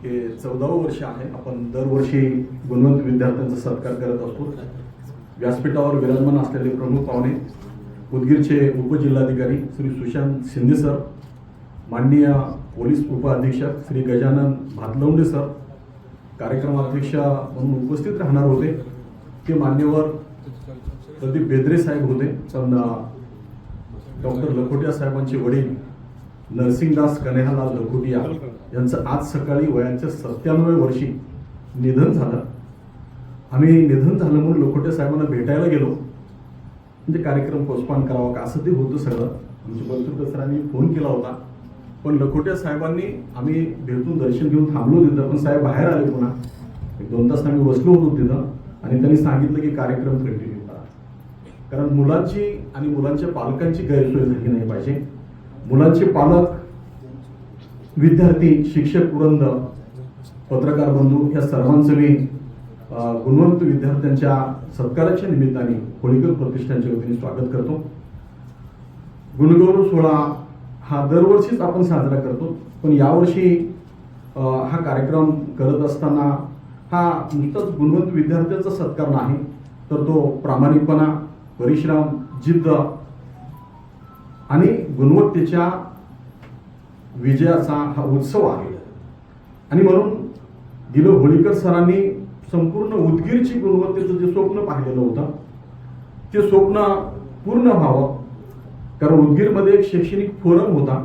हे 14वं वर्ष आहे. आपण दरवर्षी गुणवंत विद्यार्थ्यांचा सत्कार करत असतो. व्यासपीठावर विराजमान असलेले प्रमुख पाहुणे उदगीरचे उपजिल्हाधिकारी श्री सुशांत शिंदे सर, माननीय पोलीस उपअधीक्षक श्री गजानन भातलवंडे सर, कार्यक्रमाध्यक्ष म्हणून उपस्थित राहणार होते ते मान्यवर प्रदीप बेदरे साहेब होते. पण डॉक्टर लखोटिया साहेबांचे वडील नरसिंगदास कन्हैयालाल लखोटिया यांचं आज सकाळी वयाच्या 97 वर्षी निधन झालं. आम्ही निधन झालं म्हणून लखोटिया साहेबांना भेटायला गेलो. म्हणजे कार्यक्रम पोस्टपोन करावा का असं ते होतं सगळं. आमच्या बलसुद्धा सरांनी फोन केला होता, पण लखोटिया साहेबांनी आम्ही भेटून दर्शन घेऊन थांबलो तिथं. पण साहेब बाहेर आले पुन्हा. 1-2 तास आम्ही बसलो होतो तिथं आणि त्यांनी सांगितलं की कार्यक्रम कंटिन्यू करा, कारण मुलांची आणि मुलांच्या पालकांची गैरसोय झाली नाही पाहिजे. मुलांचे पालक, विद्यार्थी, शिक्षक वृंद, पत्रकार बंधू या सर्वांचं मी गुणवंत विद्यार्थ्यांच्या सत्काराच्या निमित्ताने होळीकर प्रतिष्ठानच्या वतीने स्वागत करतो. गुणगौरव सोहळा हा दरवर्षीच आपण साजरा करतो, पण यावर्षी हा कार्यक्रम करत असताना हा नुसताच गुणवंत विद्यार्थ्यांचा सत्कार नाही, तर तो प्रामाणिकपणा, परिश्रम, जिद्द आणि गुणवत्तेच्या विजयाचा हा उत्सव आहे. आणि म्हणून दिलो होळीकर सरांनी संपूर्ण उदगीरची गुणवत्तेचं जे स्वप्न पाहिलेलं होतं ते स्वप्न पूर्ण व्हावं. कारण उदगीरमध्ये एक शैक्षणिक फोरम होता.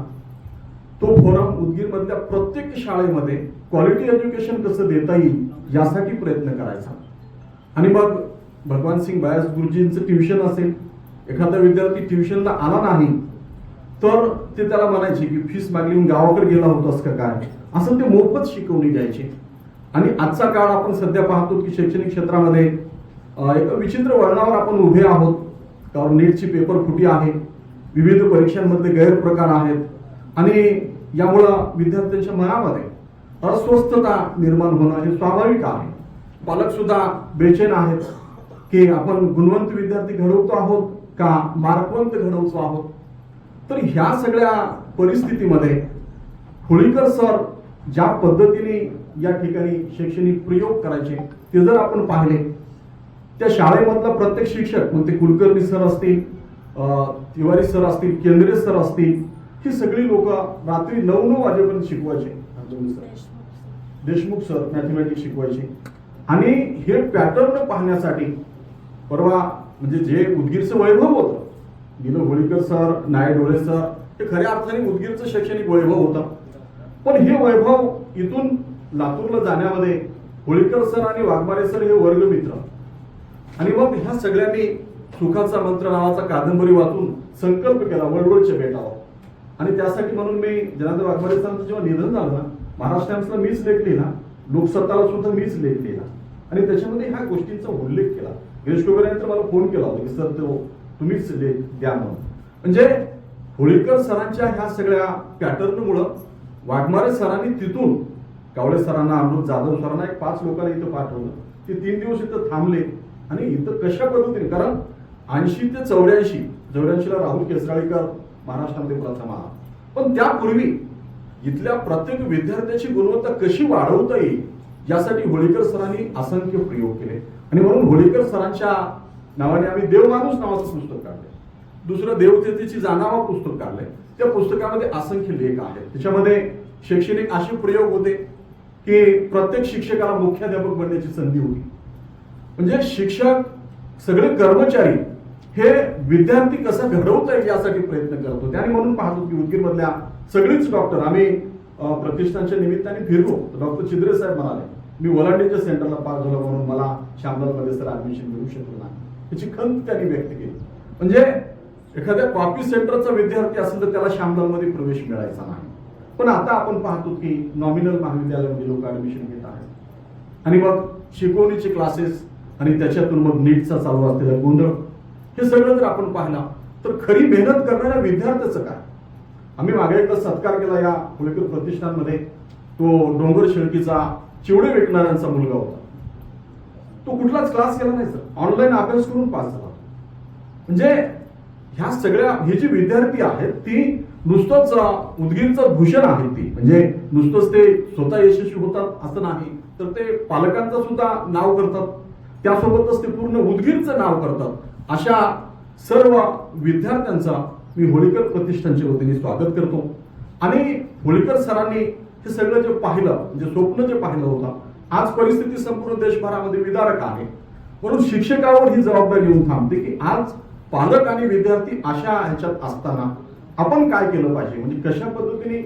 तो फोरम उदगीरमधल्या प्रत्येक शाळेमध्ये क्वालिटी एज्युकेशन कसं देता येईल यासाठी प्रयत्न करायचा. आणि मग भगवान सिंग बयास गुरुजींचं ट्युशन असेल, एखादा विद्यार्थी ट्युशनला आला नाही तर ते त्याला म्हणायचे की फीस मागली गावाकडे गेला होतास का काय, असं ते मोफत शिकवणी द्यायचे. आणि आजचा काळ आपण सध्या पाहतो की शैक्षणिक क्षेत्रामध्ये एक विचित्र वळणावर आपण उभे आहोत. कारण नीटची पेपर फुटी आहे, विविध परीक्षांमधले गैरप्रकार आहेत आणि यामुळं विद्यार्थ्यांच्या मनामध्ये अस्वस्थता निर्माण होणं हे स्वाभाविक आहे. पालक सुद्धा बेचैन आहेत की आपण गुणवंत विद्यार्थी घडवतो आहोत का मार्कवंत घडवतो आहोत. तर ह्या सगळ्या परिस्थितीमध्ये होळीकर सर ज्या पद्धतीने या ठिकाणी शैक्षणिक प्रयोग करायचे ते जर आपण पाहिले, त्या शाळेमधला प्रत्येक शिक्षक, मग ते कुलकर्णी सर असतील, तिवारी सर असतील, केंद्रे सर असतील, ही सगळी लोक रात्री 9-9 वाजेपर्यंत शिकवायचे. देशमुख सर मॅथमॅटिक्स शिकवायचे. आणि हे पॅटर्न पाहण्यासाठी परवा म्हणजे जे उदगीरचं वैभव होतं, दिलो होळीकर सर, नाय डोळे सर, हे खऱ्या अर्थाने उदगीरचं शैक्षणिक वैभव होतं. पण हे वैभव इथून लातूरला जाण्यामध्ये होळीकर सर आणि वाघमारे सर हे वर्गमित्र. आणि मग ह्या सगळ्यांनी सुखाचा मंत्र नावाचा कादंबरी वाचून संकल्प केला वळवळच्या बेटावर. आणि त्यासाठी म्हणून मी जनार्दन वाघमारे सरांचं जेव्हा निधन झालं ना, महाराष्ट्र टाइम्सला मीच लेख लिहिला, लोकसत्ताला सुद्धा मीच लेख लिहिला आणि त्याच्यामध्ये ह्या गोष्टींचा उल्लेख केला. गिरीश कुबेर मला फोन केला होता की सर तो तुम्हीच लेख द्या म्हणून. म्हणजे होळीकर सरांच्या ह्या सगळ्या पॅटर्नमुळं वाघमारे सरांनी तिथून कावळे सरांना, अमृत जाधव सरांना, एक 5 लोकांना इथं पाठवलं. ते 3 दिवस इथं थांबले आणि इथं कशा पद्धतीने, कारण 80 ते 84ला राहुल केसराळीकर महाराष्ट्रामध्ये प्रथम आला, पण त्यापूर्वी इथल्या प्रत्येक विद्यार्थ्याची गुणवत्ता कशी वाढवता येईल यासाठी होळीकर सरांनी असंख्य प्रयोग केले. आणि म्हणून होळीकर सरांच्या नावाने आम्ही देवमाणूस नावाचं पुस्तक काढलंय. दुसरं देवतेची जाणावा पुस्तक काढलंय. त्या पुस्तकामध्ये असंख्य लेख आहेत. त्याच्यामध्ये शैक्षणिक असे प्रयोग होते की प्रत्येक शिक्षकाला मुख्याध्यापक बनण्याची संधी होती. म्हणजे शिक्षक, सगळे कर्मचारी हे विद्यार्थी कसा घडवता येईल यासाठी प्रयत्न करत होते. आणि म्हणून पाहतो की उदगीरमधल्या सगळीच डॉक्टर आम्ही प्रतिष्ठानच्या निमित्ताने फिरलो. डॉक्टर चिद्रे साहेब म्हणाले मी वलांडीच्या सेंटरला पास झालो म्हणून मला श्यामलालमध्ये सर ऍडमिशन मिळू शकलं नाही, याची खंत त्यांनी व्यक्त केली. म्हणजे एखाद्या कॉपी सेंटरचा विद्यार्थी असेल तर त्याला श्यामलालमध्ये प्रवेश मिळायचा नाही. पण आता आपण पाहतो की नॉमिनल महाविद्यालयामध्ये लोक ऍडमिशन घेत आहेत. आणि मग शिकवणीचे क्लासेस आणि त्याच्यातून मग नीटचा चालू असलेला गोंधळ, हे सगळं जर आपण पाहिला तर खरी मेहनत करणाऱ्या विद्यार्थ्याचं काय. आम्ही मागे एकदा सत्कार केला या होळीकर प्रतिष्ठानमध्ये. तो डोंगर शेळकीचा चिवडे विकणाऱ्यांचा मुलगा होता. तो कुठलाच क्लास केला नाही सर, ऑनलाईन अभ्यास करून पास झाला. म्हणजे ह्या सगळ्या हे जे विद्यार्थी आहेत ती नुसतंच उदगीरचं भूषण आहे ती, म्हणजे नुसतंच ते स्वतः यशस्वी होतात असं नाही, तर ते पालकांचं सुद्धा नाव करतात, त्यासोबतच ते पूर्ण उदगीरचं नाव करतात. अशा सर्व विद्यार्थ्यांचा मी होळीकर प्रतिष्ठानच्या वतीने स्वागत करतो. आणि होळीकर सरांनी हे सगळं जे पाहिलं, म्हणजे स्वप्न जे पाहिलं होतं, आज परिस्थिती संपूर्ण देशभरामध्ये विदारक आहे, म्हणून शिक्षकावर ही जबाबदारी येऊन थांबते की आज पालक आणि विद्यार्थी अशा ह्याच्यात असताना आपण काय केलं पाहिजे, म्हणजे कशा पद्धतीने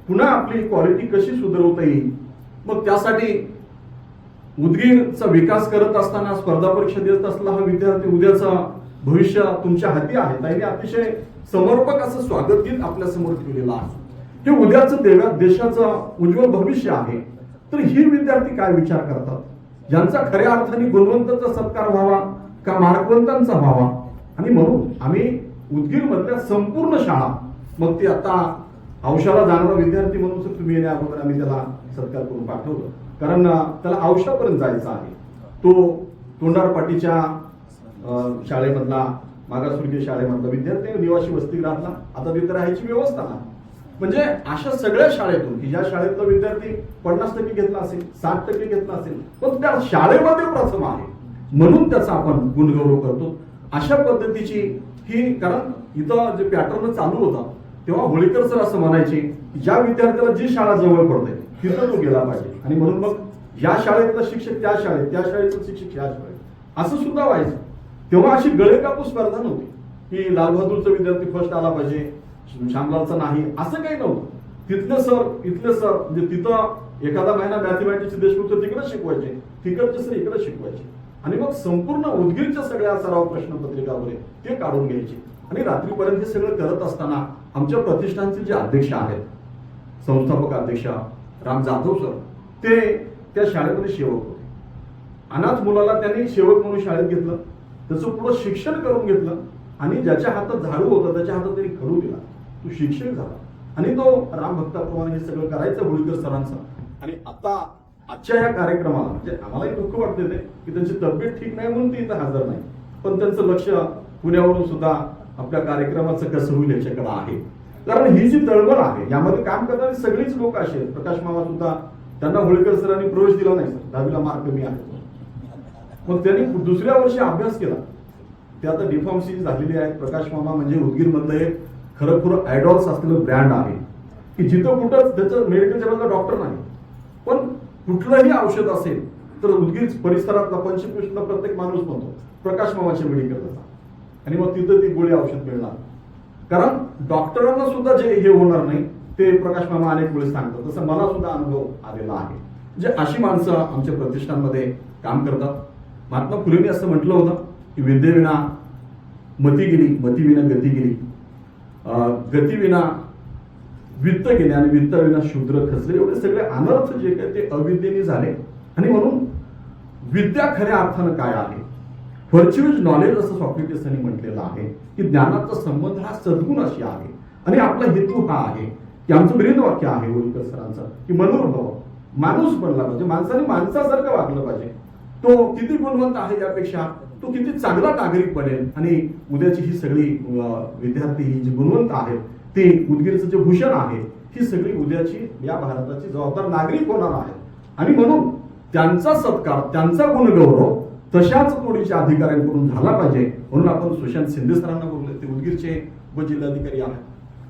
पुन्हा आपली क्वालिटी कशी सुधारवता येईल. मग त्यासाठी उदगीरचा विकास करत असताना, स्पर्धा परीक्षा देत असलेला हा विद्यार्थी उद्याचं भविष्य तुमच्या हाती आहे. त्यांनी अतिशय समर्पक असं स्वागत गीत आपल्या समोर ठेवलेलं आहे. हे उद्याचं देशाचं उज्ज्वल भविष्य आहे. तर ही विद्यार्थी काय विचार करतात, ज्यांचा खऱ्या अर्थाने गुणवंतांचा सत्कार व्हावा का मार्कवंतांचा व्हावा. आणि म्हणून आम्ही उदगीर मधल्या संपूर्ण शाळा, मग ती आता औषधाला जाणारा विद्यार्थी म्हणून तर तुम्ही येण्या अगोदर आम्ही त्याला सत्कार करून पाठवलं, कारण त्याला औषधापर्यंत जायचं आहे. तो तोंडारपाटीच्या शाळेमधला, मागासवर्गीय शाळेमधला विद्यार्थी निवासी वसतिगृहातला, आता तिथे राहायची व्यवस्था नाही. म्हणजे अशा सगळ्या शाळेतून की ज्या शाळेतला विद्यार्थी 50% घेतला असेल, 60% घेतला असेल, पण त्या शाळेमध्ये प्रथम आहे म्हणून त्याचा आपण गुणगौरव करतो. अशा पद्धतीची ही, कारण इथं जे पॅटर्न चालू होता तेव्हा होळीकर सर असं म्हणायचे की ज्या विद्यार्थ्याला जी शाळा जवळ पडते तिथं तो गेला पाहिजे. आणि म्हणून मग या शाळेतला शिक्षक त्या शाळेत, त्या शाळेतला शिक्षक ह्या शाळेत, असं सुद्धा व्हायचं. तेव्हा अशी गळे कापूस स्पर्धा नव्हती की लालबहादूरचा विद्यार्थी फर्स्ट आला पाहिजे, श्यामलालचं नाही, असं काही नव्हतं. तिथले सर इथले सर, म्हणजे तिथं एखादा महिना मॅथमॅटिक्स देशमुख तिकडे शिकवायचे, तिकडचे सर इकडे शिकवायचे. आणि मग संपूर्ण उदगीरच्या सगळ्या सराव प्रश्नपत्रिकावर ते काढून घ्यायचे. आणि रात्रीपर्यंत हे सगळं करत असताना आमच्या प्रतिष्ठानचे जे अध्यक्ष आहेत, संस्थापक अध्यक्ष राम जाधव सर, ते त्या शाळेमध्ये सेवक होते. अनाथ मुलाला त्यांनी सेवक म्हणून शाळेत घेतलं, त्याचं पुढं शिक्षण करून घेतलं. आणि ज्याच्या हातात झाडू होता त्याच्या हातात त्यांनी खडू दिला, तो शिक्षक झाला. आणि तो राम भक्ताप्रमाणे हे सगळं करायचं होळीकर सरांचं. आणि आता आजच्या या कार्यक्रमाला म्हणजे आम्हालाही दुःख वाटते ते की त्यांची तब्येत ठीक नाही म्हणून ते इथं हजर नाही, पण त्यांचं लक्ष पुण्यावरून सुद्धा आपल्या कार्यक्रमाचं कसं होईल याच्याकडे आहे. कारण ही जी तळमळ आहे यामध्ये काम करणारी सगळीच लोक असे आहेत. प्रकाश मामा सुद्धा, त्यांना होळीकर सरांनी प्रवेश दिला नाही, सर 10वीला मार्क कमी आहे, मग त्यांनी दुसऱ्या वर्षी अभ्यास केला. ते आता डिफॉर्मसी झालेली आहे. प्रकाश मामा म्हणजे उदगीर मधलं एक खरं खुरं आयडॉल्स असलेलं ब्रँड आहे की जिथं कुठं त्याचं मेडिकल लेवलला डॉक्टर नाही, पण कुठलंही औषध असेल तर उदगीर परिसरातला 25 प्रत्येक माणूस म्हणतो प्रकाश मामाच्या मेडिकलला, आणि मग तिथं ती गोळी औषध मिळणार. कारण डॉक्टरांना सुद्धा जे हे होणार नाही ते प्रकाश मामा अनेक वेळेस सांगतात. तसं मला सुद्धा अनुभव आलेला आहे. म्हणजे अशी माणसं आमच्या प्रतिष्ठानमध्ये काम करतात. महात्मा फुलेंनी असं म्हटलं होतं की विद्येविना मती गेली, मतीविना गती गेली, गतीविना वित्त गेले आणि वित्ताविना शूद्र खचले. एवढे सगळे अनर्थ जे काय ते अविद्येने झाले. आणि म्हणून विद्या खऱ्या अर्थानं काय आहे, व्हर्च्युअस नॉलेज असं सॉक्रेटिस यांनी म्हटलेलं आहे की ज्ञानाचा संबंध हा सद्गुण अशी आहे. आणि आपला हेतू हा आहे की आमचं ब्रीद वाक्य आहे होळीकर सरांचं की मनोरभव, माणूस बनला पाहिजे, माणसाने माणसासारखं वागलं पाहिजे. तो किती गुणवंत आहे यापेक्षा तो किती चांगला नागरिक बनेल. आणि उद्याची ही सगळी विद्यार्थी ही जी गुणवंत आहेत ते उदगीरचं जे भूषण आहे ही सगळी उद्याची या भारताची जबाबदार नागरिक होणार आहेत. आणि म्हणून त्यांचा सत्कार, त्यांचा गुणगौरव तशाच तोडीच्या अधिकाऱ्यांकडून झाला पाहिजे. म्हणून आपण सुशांत शिंदे सरांना बोलले, ते उदगीरचे उपजिल्हाधिकारी आहेत.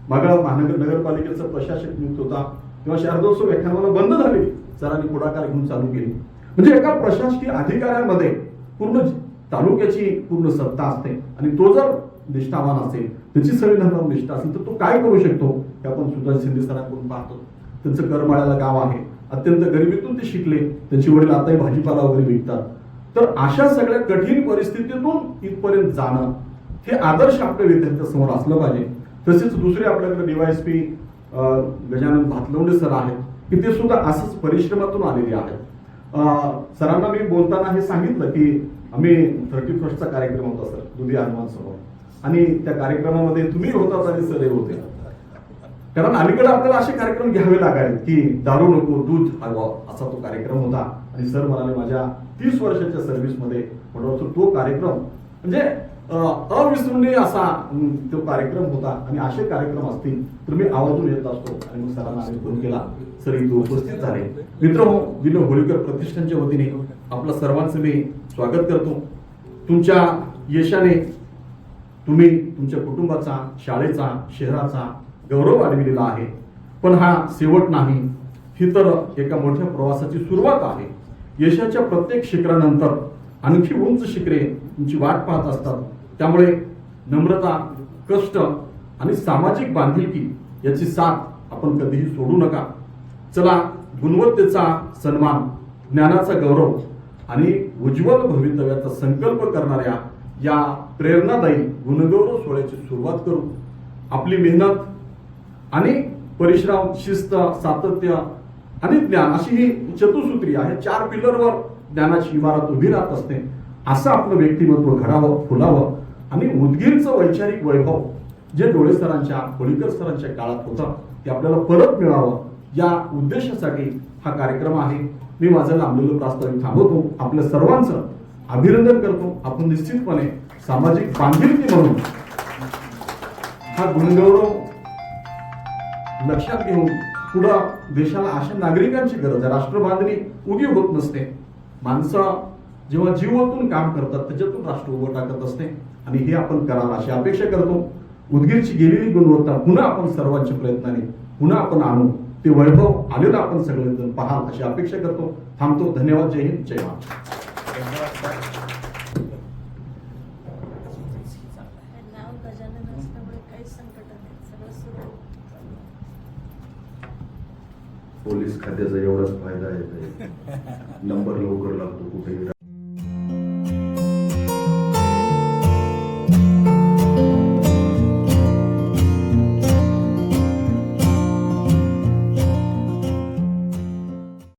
मागं महानगर नगरपालिकेचा प्रशासक नियुक्त होता तेव्हा शारदोत्सव व्याख्यानमाला बंद झाली, सरांनी पुढाकार घेऊन चालू केली. म्हणजे एका प्रशासकीय अधिकाऱ्यांमध्ये पूर्ण तालुक्याची पूर्ण सत्ता असते. आणि तो जर निष्ठावान असेल, त्याची संविधानावर निष्ठा असेल तर तो काय करू शकतो हे आपण सुशांत शिंदे सरांकडून पाहतो. त्यांचं करमाळ्याला गाव आहे, अत्यंत गरिबीतून ते शिकले, त्यांची वडील आताही भाजीपाला वगैरे विकतात. तर अशा सगळ्या कठीण परिस्थितीतून इथपर्यंत जाणं हे आदर्श आपल्या विद्यार्थ्यांसमोर असलं पाहिजे. तसेच दुसरे आपल्याकडे डीवायएसपी गजानन भातलवंडे सर आहेत की ते सुद्धा असंच परिश्रमातून आलेले आहेत. सरांना मी बोलताना हे सांगितलं की आम्ही 31st कार्यक्रम होता सर दुधी हनुमान समोर, आणि त्या कार्यक्रमामध्ये तुम्ही होतात आणि सर होते. कारण अलीकडे आपल्याला असे कार्यक्रम घ्यावे लागायचे की दारू नको दूध हवं असा तो कार्यक्रम होता. आणि सर म्हणाले माझ्या 30 वर्षाच्या सर्व्हिसमध्ये म्हणून तो कार्यक्रम म्हणजे अविस्मरणीय असा तो कार्यक्रम होता आणि असे कार्यक्रम असतील तर मी आवाजून येत असतो आणि मग सरांना आम्ही फोन केला, सर इथे उपस्थित झाले. मित्रांनो, विनोद होळीकर प्रतिष्ठानच्या वतीने आपलं सर्वांचं मी स्वागत करतो. तुमच्या यशाने तुम्ही तुमच्या कुटुंबाचा, शाळेचा, शहराचा गौरव वाढविलेला आहे. पण हा शेवट नाही, ही तर एका मोठ्या प्रवासाची सुरुवात आहे. यशाच्या प्रत्येक शिखरानंतर आणखी उंच शिखरे तुमची वाट पाहत असतात. त्यामुळे नम्रता, कष्ट आणि सामाजिक बांधिलकी याची साथ आपण कधीही सोडू नका. चला, गुणवत्तेचा सन्मान, ज्ञानाचा गौरव आणि उज्ज्वल भवितव्याचा संकल्प करणाऱ्या या प्रेरणादायी गुणगौरव सोहळ्याची सुरुवात करू. आपली मेहनत आणि परिश्रम, शिस्त, सातत्य आणि ज्ञान अशी ही चतुसूत्री आहे. 4 पिलरवर ज्ञानाची इमारत उभी राहत असते. असं आपलं व्यक्तिमत्व घडावं, फुलावं आणि उदगीरचं वैचारिक वैभव जे डोळे सरांच्या, होळीकर सरांच्या काळात होतं ते आपल्याला परत मिळावं, या उद्देशासाठी हा कार्यक्रम आहे. मी माझं लांबलेलं प्रास्ताविक थांबवतो. आपल्या सर्वांचं अभिनंदन करतो. आपण निश्चितपणे सामाजिक बांधिलकी म्हणून हा गुणगौरव लक्षात घेऊन पुढं देशाला अशा नागरिकांची गरज आहे. राष्ट्रबांधणी उगी होत नसते. माणसं जेव्हा जीव ओतून काम करतात त्याच्यातून राष्ट्र उभं टाकत असते आणि हे आपण करावं अशी अपेक्षा करतो. उदगीरची गेलेली गुणवत्ता पुन्हा आपण सर्वांच्या प्रयत्नाने पुन्हा आपण आणू. ते वैभव आलेलं आपण सगळेजण पाहाल अशी अपेक्षा करतो. थांबतो. धन्यवाद. जय हिंद, जय महाराष्ट्र. नाव गजानन असल्यामुळे काहीच संकट नाही, सगळं सुरू. पोलीस खात्याचा एवढाच फायदा आहे, नंबर लवकर लागतो कुठेही.